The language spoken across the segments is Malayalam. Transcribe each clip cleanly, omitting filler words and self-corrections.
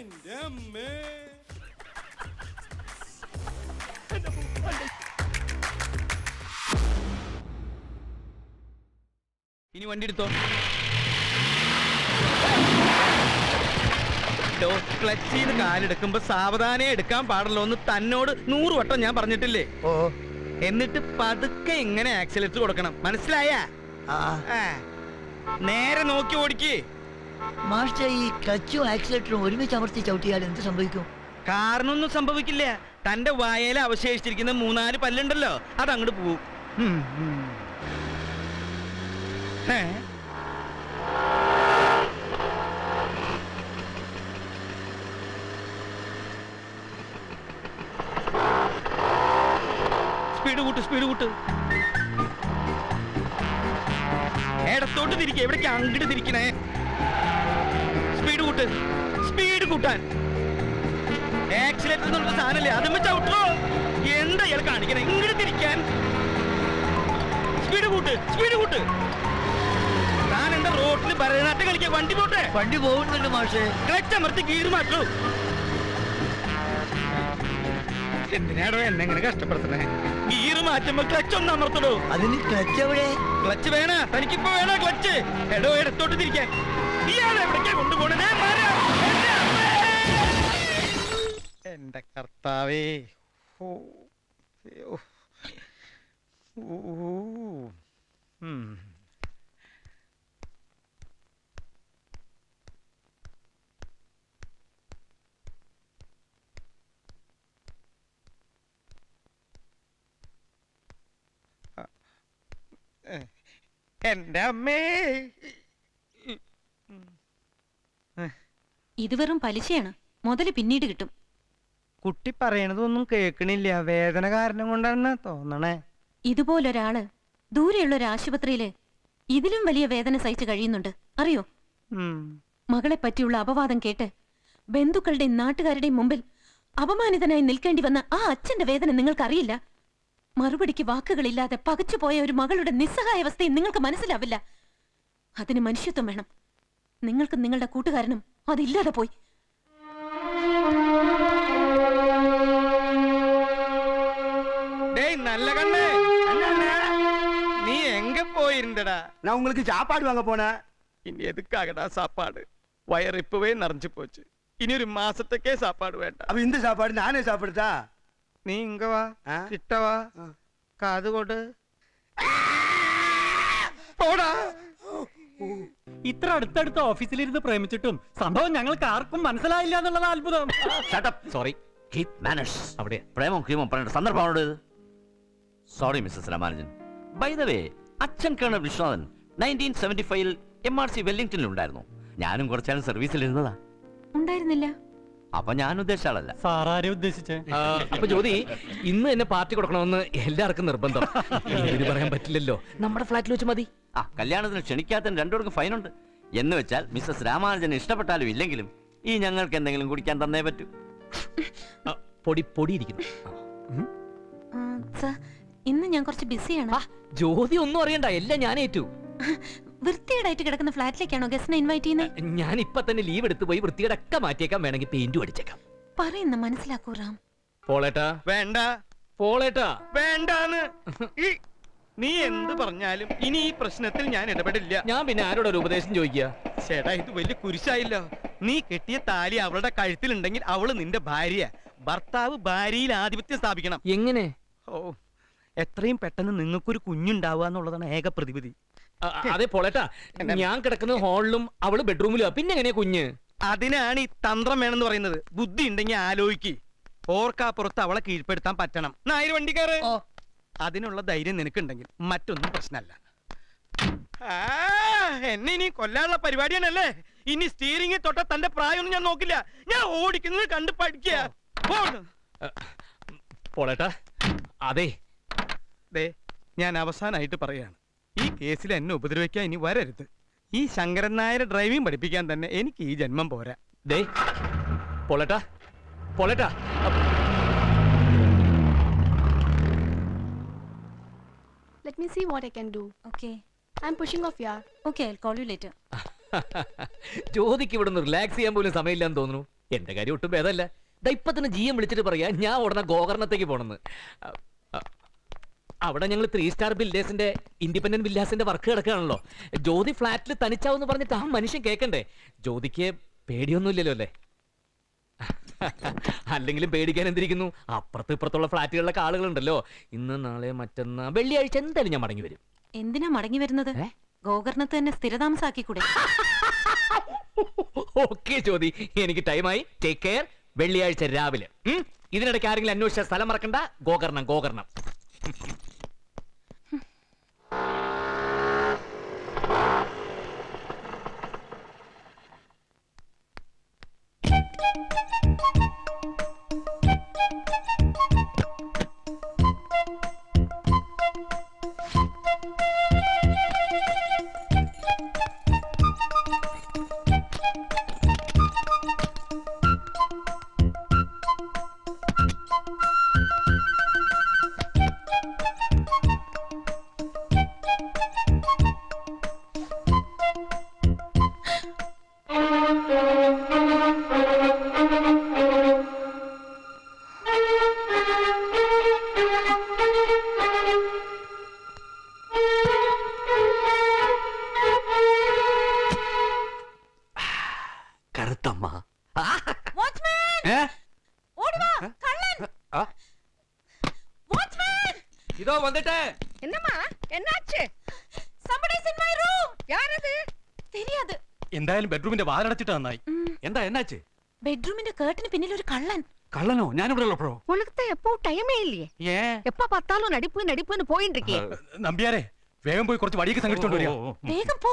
എന്റെ അമ്മേ. ഇനി വണ്ടി എടുത്തോ. ക്ലച്ചിന്ന് കാലെടുക്കുമ്പോ സാവധാനം എടുക്കാൻ പാടുള്ളൂ എന്ന് തന്നോട് 100 വട്ടം ഞാൻ പറഞ്ഞിട്ടില്ലേ? എന്നിട്ട് പതുക്കെ ഇങ്ങനെ ആക്സിലേറ്റർ കൊടുക്കണം, മനസ്സിലായ? നേരെ നോക്കി ഓടിക്കേ. മാസ്റ്റർ, ഈ ക്ലച്ചും ആക്സിലേറ്ററും ഒരുമിച്ച് അമർത്തി ചവിട്ടിയാൽ എന്ത് സംഭവിക്കും? കാരണമൊന്നും സംഭവിക്കില്ല. തന്റെ വായയിൽ അവശേഷിച്ചിരിക്കുന്ന 3-4 പല്ലുണ്ടല്ലോ, അതങ്ങോട്ട് പോവും. സ്പീഡ് കൂട്ട്. ഇടത്തോട്ട് തിരിക്കുക, എവിടേക്ക് അങ്ങോട്ട് തിരിക്കണേ. സ്പീഡ് കൂട്ടാൻ. ആക്സിലേറ്റർ എന്നുള്ള സാധനല്ലേ, അതും ചവിട്ടോ. എന്താ ഇയാൾ കാണിക്കണേ? ഇങ്ങോട്ട് തിരിക്കാൻ. സ്പീഡ് കൂട്ട്. താൻ എന്താ റോഡിൽ ഭരതനാട്യം കളിക്കാൻ? വണ്ടി പോട്ടെ. വണ്ടി പോകുന്നുണ്ട് മാഷേ. ക്ലച്ച് അമർത്തി ഗീർ മാറ്റൂ. എന്തിനാടോ എന്നെ ഇങ്ങനെ കഷ്ടപ്പെടുത്തണേ? ഗീർ മാറ്റുമ്പോ ക്ലച്ച് ഒന്ന് അമർത്തടോ. അതിന് ക്ലച്ച് എവിടെ? ക്ലച്ച് വേണ? തനിക്കിപ്പോ വേണ ക്ലച്ച്? എടോ ഇടത്തോട്ട് തിരിക്കാൻ. ഇയാൾ എവിടേക്കാ കൊണ്ടുപോണേ? എന്റെ കർത്താവേ. എന്റെ അമ്മേ. ഇത് വെറും പലിശയാണ്, മുതല് പിന്നീട് കിട്ടും. കുട്ടി പറയണതൊന്നും കേൾക്കണില്ല. വേദന കാരണം കൊണ്ടാണ് തോന്നണേ. ഇതുപോലൊരാള് ദൂരെയുള്ള ഒരു ആശുപത്രിയില് ഇതിലും വലിയ വേദന സഹിച്ചു കഴിയുന്നുണ്ട്, അറിയോ? മകളെ പറ്റിയുള്ള അപവാദം കേട്ട് ബന്ധുക്കളുടെയും നാട്ടുകാരുടെയും മുമ്പിൽ അപമാനിതനായി നിൽക്കേണ്ടി വന്ന ആ അച്ഛന്റെ വേദന നിങ്ങൾക്കറിയില്ല. മറുപടിക്ക് വാക്കുകളില്ലാതെ പകച്ചുപോയ ഒരു മകളുടെ നിസ്സഹായാവസ്ഥയും നിങ്ങൾക്ക് മനസ്സിലാവില്ല. അതിന് മനുഷ്യത്വം വേണം. നിങ്ങൾക്ക് നിങ്ങളുടെ കൂട്ടുകാരനും അതില്ലാതെ പോയി. நல்ல கண்ணு, நீ எங்க போயிருந்தடா? நான் உங்களுக்கு சாப்பாடு வாங்க போனேன். இனி எதுக்காகடா சாப்பாடு? வயர் இப்பவே நிறைஞ்சு போச்சு. இனி ஒரு மாசத்துக்கே சாப்பாடு வேண்டாம். அப்ப இந்த சாப்பாடு நானே சாப்பிடுதா? நீ இங்க வா, கிட்ட வா, காது கொடு. പോടാ. ഇത്ര അടുത്തടുത്ത ഓഫീസിലിരുന്ന് പ്രേമിച്ചിട്ടും സംഭവം ഞങ്ങൾക്ക് ആർക്കും മനസ്സിലായില്ല എന്നുള്ളത് അത്ഭുതം. സോറി, അവിടെ പ്രേമം കീമം പറയേണ്ട സന്ദർഭമാണോ ഇത്? Sorry Mrs Ramanujan. By the way, അച്ഛൻ കേണൽ വിശ്വനാഥൻ 1975-ൽ MRC വെല്ലിംഗ്ടണിൽ ഉണ്ടായിരുന്നു. ഞാനും കുറച്ചാലും സർവീസിലിരുന്നതാ. ഉണ്ടായിരുന്നില്ല. അപ്പൊ ഞാൻ ഉദ്ദേശിച്ച ആളല്ല. സാറാരെ ഉദ്ദേശിച്ചേ? അപ്പൊ ജ്യോതി, ഇന്ന് എന്നെ പാർട്ടി കൊടുക്കണമെന്ന് എല്ലാവർക്കും നിർബന്ധം. ഇതിന് പറയാൻ പറ്റില്ലല്ലോ, നമ്മുടെ ഫ്ലാറ്റിൽ വെച്ച് മതി. കല്യാണത്തിന് ക്ഷണിക്കാത്തതിന് 2 പേർക്ക് ഫൈനുണ്ട്. എന്ന് വെച്ചാൽ മിസ്സസ് രാമാനുജന് ഇഷ്ടപ്പെട്ടാലും ഇല്ലെങ്കിലും ഈ ഞങ്ങൾക്ക് എന്തെങ്കിലും കുടിക്കാൻ തന്നേ പറ്റൂ. പൊടിയിരിക്കുന്നു. ഇന്ന് ഞാൻ കുറച്ച് ബിസിയാണ്. ജ്യോതി ഒന്നും അറിയണ്ട, എല്ലാം ഞാൻ ഏറ്റു. വൃത്തികേടായിട്ട് കിടക്കുന്ന ഫ്ലാറ്റിലേക്കാണോ ഗസ്റ്റിനെ ഇൻവൈറ്റ് ചെയ്യുന്നത്? ഞാൻ ഇപ്പൊ തന്നെ ലീവ് എടുത്ത് പോയി വൃത്തികേടൊക്കെ മാറ്റിയേക്കാം, വേണമെങ്കിൽ പെയിന്റും അടിച്ചേക്കാം. പറയുന്ന മനസ്സിലാക്കൂ റാം. പോളേട്ടാ വേണ്ട. പോളേട്ടാ വേണ്ടാന്ന്. നീ എന്ത് പറഞ്ഞാലും ഇനി ഈ പ്രശ്നത്തിൽ ഞാൻ ഇടപെടില്ല. ഞാൻ പിന്നെ ആരോടൊരു ഉപദേശം ചോദിക്കുക? ചേട്ടാ, ഇത് വലിയ കുരിശായില്ലോ. നീ കെട്ടിയ താലി അവളുടെ കഴുത്തിലുണ്ടെങ്കിൽ അവള് നിന്റെ ഭാര്യ. ഭർത്താവ് ഭാര്യയിൽ ആധിപത്യം സ്ഥാപിക്കണം. എങ്ങനെ? ഓ, എത്രയും പെട്ടെന്ന് നിങ്ങൾക്കൊരു കുഞ്ഞുണ്ടാവുക എന്നുള്ളതാണ് ഏക പ്രതിവിധി. അതെ പോളേട്ടാ, ഞാൻ കിടക്കുന്നത് ഹാളിലും അവള് ബെഡ്റൂമിലും. പിന്നെ എങ്ങനെയാ കുഞ്ഞ്? അതിനാണ് ഈ തന്ത്രം വേണമെന്ന് പറയുന്നത്. ബുദ്ധി ഉണ്ടെങ്കിൽ ആലോചിക്ക്. ഓർക്കാപ്പുറത്ത് അവളെ കീഴ്പ്പെടുത്താൻ പറ്റണം. നായര് വണ്ടിക്കാറ്. അതിനുള്ള ധൈര്യം നിനക്കുണ്ടെങ്കിൽ മറ്റൊന്നും പ്രശ്നമല്ല. എന്നെ ഇനി കൊല്ലാനുള്ള പരിപാടിയാണല്ലേ? ഇനി സ്റ്റീറിംഗ് തൊട്ട തന്റെ പ്രായമൊന്നും ഞാൻ നോക്കില്ല. ഞാൻ ഓടിക്കുന്നത് കണ്ട് പഠിക്കുക. പോളേട്ടാ, അതെ, ഞാൻ അവസാനമായിട്ട് പറയാണ്, ഈ കേസിൽ എന്നെ ഉപദ്രവിക്കാൻ ഇനി വരരുത്. ഈ ശങ്കരൻ നായരെ ഡ്രൈവിംഗ് പഠിപ്പിക്കാൻ തന്നെ എനിക്ക് ഈ ജന്മം പോരാ. പോളേട്ടാ, പോളേട്ടാ. Let me see what I can do. Okay. I'm pushing off, yeah. Okay, I'll call you later. ജ്യോതിക്ക് ഇവിടെ നിന്ന് റിലാക്സ് ചെയ്യാൻ പോലും സമയമില്ലാന്ന് തോന്നുന്നു. എന്റെ കാര്യം ഒട്ടും ഭേദമല്ല. ഇപ്പൊ തന്നെ GM വിളിച്ചിട്ട് പറയാ ഞാൻ ഉടനെ ഗോകർണത്തേക്ക് പോണെന്ന്. അവിടെ ഞങ്ങൾ 3 സ്റ്റാർ ബിൽഡേഴ്സിന്റെ ഇൻഡിപെൻഡന്റ് വില്ലാസിന്റെ വർക്ക് കിടക്കുകയാണല്ലോ. ജ്യോതി ഫ്ലാറ്റിൽ തനിച്ചാവെന്ന് പറഞ്ഞിട്ട് ആ മനുഷ്യൻ കേൾക്കണ്ടേ? ജ്യോതിക്ക് പേടിയൊന്നുമില്ലല്ലോ അല്ലേ? അല്ലെങ്കിലും പേടിക്കാൻ എന്തിരിക്കുന്നു, അപ്പുറത്ത് ഇപ്പുറത്തുള്ള ഫ്ലാറ്റുകളിലൊക്കെ ആളുകളുണ്ടല്ലോ. ഇന്ന് നാളെ മറ്റന്നാ വെള്ളിയാഴ്ച എന്തായാലും ഞാൻ മടങ്ങി വരും. എന്തിനാ മടങ്ങി വരുന്നത്? ഗോകർണത്ത് തന്നെ സ്ഥിരതാമസാക്കിക്കൂടെ? ഓക്കെ ജ്യോതി, എനിക്ക് ടൈമായി. Take care. വെള്ളിയാഴ്ച രാവിലെ. ഇതിനിടയ്ക്ക് ആരെങ്കിലും അന്വേഷിച്ച സ്ഥലം മറക്കണ്ട. ഗോകർണം ഗോകർണം. കറുത്തമ്മ ഇതോ വന്നിട്ടേ. என்னம்மா என்னாச்சு? somebody's in my room. யாரது? தெரியாது. എന്തായാലും ബെഡ്റൂമിന്റെ വാതിലടച്ചിട്ട് നന്നായി. എന്താ എന്നാച്ച്? ബെഡ്റൂമിന്റെ കേട്ടിന് പിന്നിൽ ഒരു കള്ളൻ. കള്ളനോ? ഞാനിവിടെ ഉള്ളപ്പോഴോ? உனக்கு தான் எப்போ டைமே இல்லையே. எப்ப பார்த்தாலும் நடிப்பு நடிப்புன்னு போயிட்டு இருக்கே. നമ്പ്യാരെ, വേഗം പോയി കുറച്ച് വടിയൊക്കെ സംഘടിച്ചോണ്ട് വരിക. വേഗം പോ.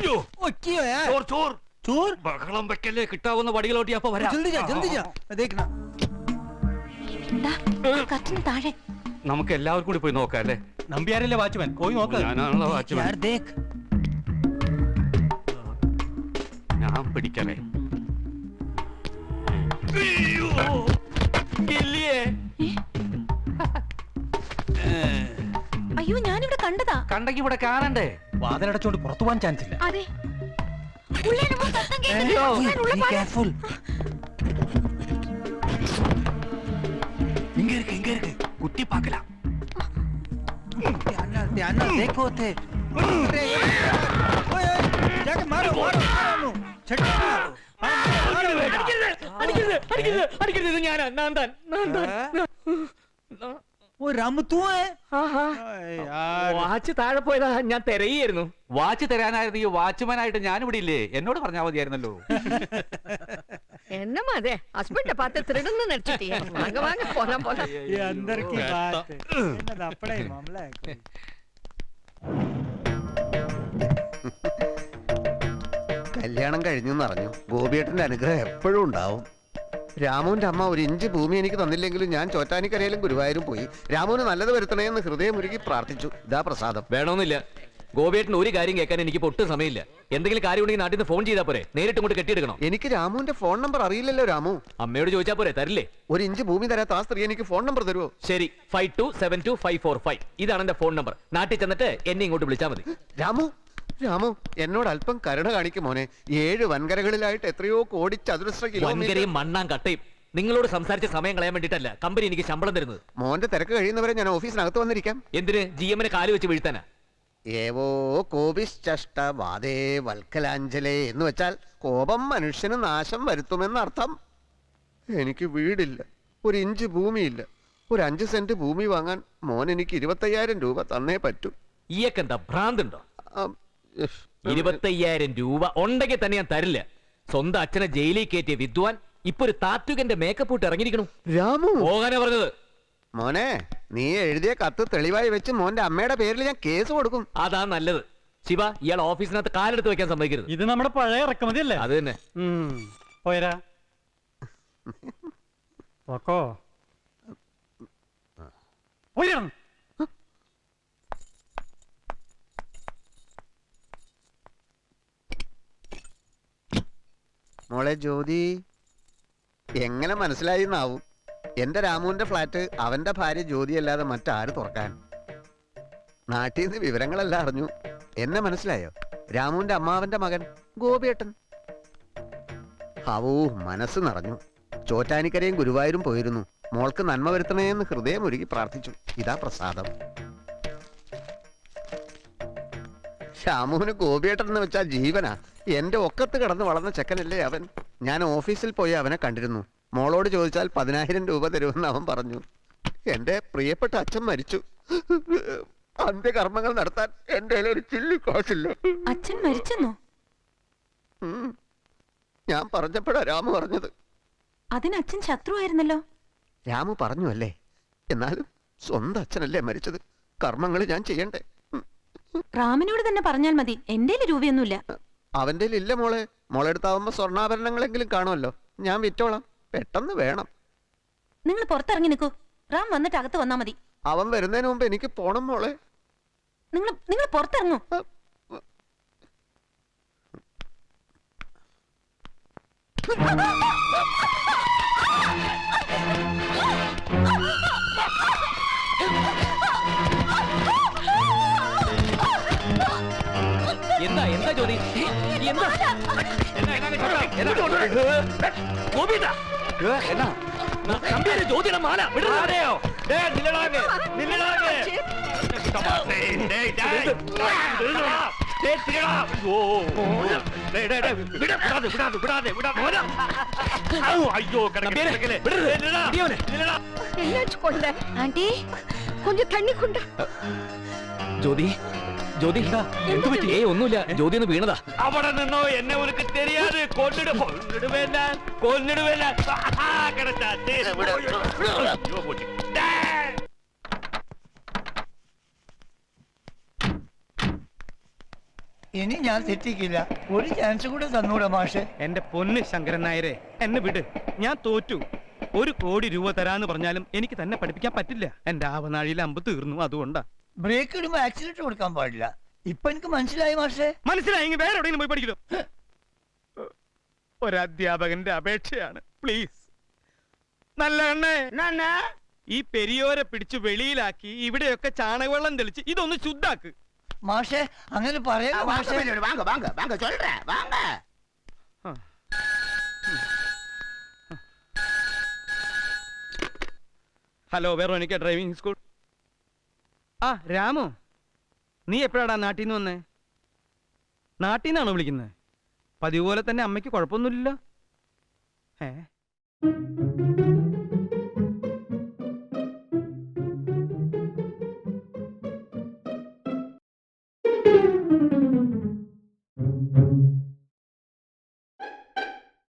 ചോർ ചോർ ചോർ. ബഹളം വെക്കല്ലേ, കിട്ടാവുന്ന വടികളോട്ട് അപ്പൊ വരാം. കട്ടിന് താഴെ. നമുക്ക് എല്ലാവർക്കും കൂടി പോയി നോക്കാം അല്ലേ? നമ്പ്യാരല്ലേ വാച്ച്മാൻ, പോയി നോക്കാം. ഞാനാണല്ലോ വാച്ച്മാൻ. ഞാൻ പിടിക്കണേ. അയ്യോ, ഞാനിവിടെ കണ്ടതാ. കണ്ടെങ്കി ഇവിടെ കാണണ്ടേ? വാതിലടച്ചോണ്ട് പുറത്തു പോകാൻ ചാൻസ് ഇല്ല. അതെ. ഉള്ള നമ്മൾ സത്തം കേൾക്കുന്നു. ഞാൻ ഉള്ള പാ. ഇങ്ങ ഇருக்கு കുത്തി പാക്കലാം. വാച്ച് താഴെ പോയതാ, ഞാൻ തിരയായിരുന്നു. വാച്ച് തരാനായിരുന്നു ഈ വാച്ച്മാനായിട്ട് ഞാനിവിടെ ഇല്ലേ? എന്നോട് പറഞ്ഞാൽ മതിയായിരുന്നല്ലോ. என்னம்மா அது? ஹஸ்பண்ட பார்த்து திருடுன்னு நினைச்சிட்டியா? வாங்க வாங்க போலாம் போலாம். കല്യാണം കഴിഞ്ഞു അറിഞ്ഞു. ഗോപിയേട്ടന്റെ അനുഗ്രഹം എപ്പോഴും ഉണ്ടാവും. രാമുവിന്റെ അമ്മ ഒരു ഇഞ്ച് ഭൂമി എനിക്ക് തന്നില്ലെങ്കിലും ഞാൻ ചോറ്റാനിക്കരയിലും ഗുരുവായൂരും പോയി രാമുവിന് നല്ലത് വരുത്തണേ എന്ന് ഹൃദയമുരുകി പ്രാർത്ഥിച്ചു. ഇതാ പ്രസാദം. വേണമെന്നില്ല. ഗോപിയേട്ടൻ ഒരു കാര്യം കേൾക്കാൻ എനിക്ക് ഒട്ടും സമയമില്ല. എന്തെങ്കിലും കാര്യം ഉണ്ടെങ്കിൽ നാട്ടിൽ നിന്ന് ഫോൺ ചെയ്താൽ പോരെ? നേരിട്ട് ഇങ്ങോട്ട് കെട്ടിയെടുക്കണം. എനിക്ക് രാമുവിന്റെ ഫോൺ നമ്പർ അറിയില്ലല്ലോ. രാമു അമ്മയോട് ചോദിച്ചാൽ പോരെ? തരില്ലേ? ഒരു ഇഞ്ച് ഭൂമി തരാത്ത ആ സ്ത്രീ എനിക്ക് ഫോൺ നമ്പർ തരുമോ? ശരി, 52725545. ഇതാണ് എന്റെ ഫോൺ നമ്പർ. നാട്ടിൽ ചെന്നിട്ട് എന്നെ ഇങ്ങോട്ട് വിളിച്ചാൽ മതി. രാമു രാമു എന്നോട് അല്പം കരുണ കാണിക്കും മോനെ. 7 വൻകരകളിലായിട്ട് എത്രയോ കോടി ചതുരശ്ര കിലോമീറ്റർ. വൻകരയും മണ്ണാൻ കട്ടയും. നിങ്ങളോട് സംസാരിച്ച സമയം കളയാൻ വേണ്ടിട്ടല്ല കമ്പനി എനിക്ക് ശമ്പളം തരുന്നത്. മോന്റെ തിരക്ക് കഴിയുന്നവരെ ഞാൻ ഓഫീസിനകത്ത് വന്നിരിക്കാം. എന്തിന്? GM കാല് വെച്ച് വീഴ്ത്താനാ? ഏവോ കോപിശ്ചഷ്ട വാദേ വൽക്കലാഞ്ജലേ എന്ന് വെച്ചാൽ കോപം മനുഷ്യന് നാശം വരുത്തുമെന്നർത്ഥം. എനിക്ക് വീടില്ല, ഒരു ഇഞ്ച് ഭൂമിയില്ല. ഒരു 5 സെന്റ് ഭൂമി വാങ്ങാൻ മോൻ എനിക്ക് 25,000 രൂപ തന്നേ പറ്റൂ. ഈയക്കെന്താ ഭ്രാന്തുണ്ടോ? 25,000 രൂപ ഉണ്ടെങ്കിൽ തന്നെ ഞാൻ തരില്ല. സ്വന്തം അച്ഛനെ ജയിലിൽ കയറ്റിയ വിദ്വാൻ ഇപ്പൊ ഒരു താത്വികന്റെ മേക്കപ്പ് ഇട്ട് ഇറങ്ങിയിരിക്കണു. രാമു പോകാനാ പറഞ്ഞത്. മോനെ, നീ എഴുതിയ കത്ത് തെളിവായി വെച്ച് മോന്റെ അമ്മയുടെ പേരിൽ ഞാൻ കേസ് കൊടുക്കും. അതാ നല്ലത്. ശിവ, ഇയാൾ ഓഫീസിനകത്ത് കാലെടുത്ത് വെക്കാൻ സമ്മതിക്കരുത്. ഇത് നമ്മുടെ പഴയ ഇറക്കുമതി അല്ലേ? അത് തന്നെ. പോയരാ പോക്കോ പോയിരാ. മോളെ ജ്യോതി, എങ്ങനെ മനസ്സിലായി എന്നാവും? എന്റെ രാമുവിന്റെ ഫ്ലാറ്റ് അവന്റെ ഭാര്യ ജ്യോതി അല്ലാതെ മറ്റാര് തുറക്കാൻ? നാട്ടിൽ നിന്ന് വിവരങ്ങളെല്ലാം അറിഞ്ഞു. എന്നെ മനസ്സിലായോ? രാമുവിന്റെ അമ്മാവന്റെ മകൻ ഗോപിയേട്ടൻ. ഹാവൂ മനസ്സ് നിറഞ്ഞു. ചോറ്റാനിക്കരയും ഗുരുവായൂരും പോയിരുന്നു. മോൾക്ക് നന്മ വരുത്തണേന്ന് ഹൃദയം ഒരുക്കി പ്രാർത്ഥിച്ചു. ഇതാ പ്രസാദം. ശ്യാമുവിന് ഗോപിയേട്ടൻ എന്ന് വെച്ചാൽ ജീവനാ. എന്റെ ഒക്കത്ത് കിടന്ന് വളർന്ന ചെക്കനല്ലേ അവൻ. ഞാൻ ഓഫീസിൽ പോയി അവനെ കണ്ടിരുന്നു. മോളോട് ചോദിച്ചാൽ 10,000 രൂപ തരുമെന്ന് അവൻ പറഞ്ഞു. എന്റെ പ്രിയപ്പെട്ട അച്ഛൻ മരിച്ചു. അന്ത്യകർമ്മങ്ങൾ നടത്താൻ എന്റെ ഒരു ചില്ലി കാശില്ല. അച്ഛൻ മരിച്ചെന്നോ? ഞാൻ പറഞ്ഞപ്പോഴാ രാമു പറഞ്ഞത്. അതിന് അച്ഛൻ ശത്രുവായിരുന്നല്ലോ. രാമു പറഞ്ഞു അല്ലേ, എന്നാലും സ്വന്തം അച്ഛനല്ലേ മരിച്ചത്. കർമ്മങ്ങൾ ഞാൻ ചെയ്യണ്ടേ? റാമിനോട് തന്നെ പറഞ്ഞാൽ മതി. എന്റെ രൂപയൊന്നുമില്ല. അവന്റെ ഇല്ല മോളെ. മോളെടുത്താവുമ്പോ സ്വർണ്ണാഭരണങ്ങളെങ്കിലും കാണുമല്ലോ. ഞാൻ വിറ്റോളാം. പെട്ടെന്ന് വേണം. നിങ്ങൾ പുറത്തിറങ്ങി നിൽക്കൂ. റാം വന്നിട്ട് അകത്ത് വന്നാ മതി. അവൻ വരുന്നതിന് മുമ്പ് എനിക്ക് പോണം മോളെ. നിങ്ങൾ പുറത്തിറങ്ങൂ. എന്താ എന്താ ജ്യോതി? എന്താ ജ്യോതിയുടെ മാല വിടാതെയോ? ആന്റി കൊഞ്ചം തണ്ണി കൊണ്ട. ജ്യോതി ജ്യോതി എന്തു പറ്റി? ഏയ് ഒന്നുമില്ല, ജ്യോതി ഒന്ന് വീണതാ. അവിടെ നിന്നോ എന്നെ ഉനക്ക് தெரியாது. കൊന്നിടുവേല. ഇനി ഞാൻ തെറ്റിക്കില്ല. ഒരു ചാൻസ് കൂടെ തന്നൂടെ മാഷെ. എന്റെ പൊന്ന് ശങ്കരൻ നായരെ, എന്നെ വിട്. ഞാൻ തോറ്റു. 1 കോടി രൂപ തരാന്ന് പറഞ്ഞാലും എനിക്ക് തന്നെ പഠിപ്പിക്കാൻ പറ്റില്ല. എന്റെ ആവനാഴിയിൽ അമ്പ് തീർന്നു. അതുകൊണ്ടാ. ബ്രേക്ക് ഇടുമ്പോ ആക്സിലേറ്റർ കൊടുക്കാൻ പാടില്ല. ഇപ്പൊ എനിക്ക് മനസ്സിലായി മാഷെ. മനസ്സിലായെങ്കിൽ വേറെ എവിടെയെങ്കിലും പോയി പഠിക്കലോ. ഒരധ്യാപകന്റെ അപേക്ഷയാണ്, പ്ലീസ്. നല്ല കണ്ണേ, ഈ പെരിയോരെ പിടിച്ച് വെളിയിലാക്കി ഇവിടെയൊക്കെ ചാണകവെള്ളം തെളിച്ച് ഇതൊന്ന് ശുദ്ധാക്ക്. മാഷെ അങ്ങനെ പറയാ മാഷെ. Hello, Veronica driving school. ആ രാമു, നീ എപ്പോഴാടാ നാട്ടിൽ നിന്ന് വന്നേ? നാട്ടിൽ നിന്നാണോ വിളിക്കുന്നത്? പതിവ് പോലെ തന്നെ അമ്മയ്ക്ക് കുഴപ്പമൊന്നുമില്ലല്ലോ.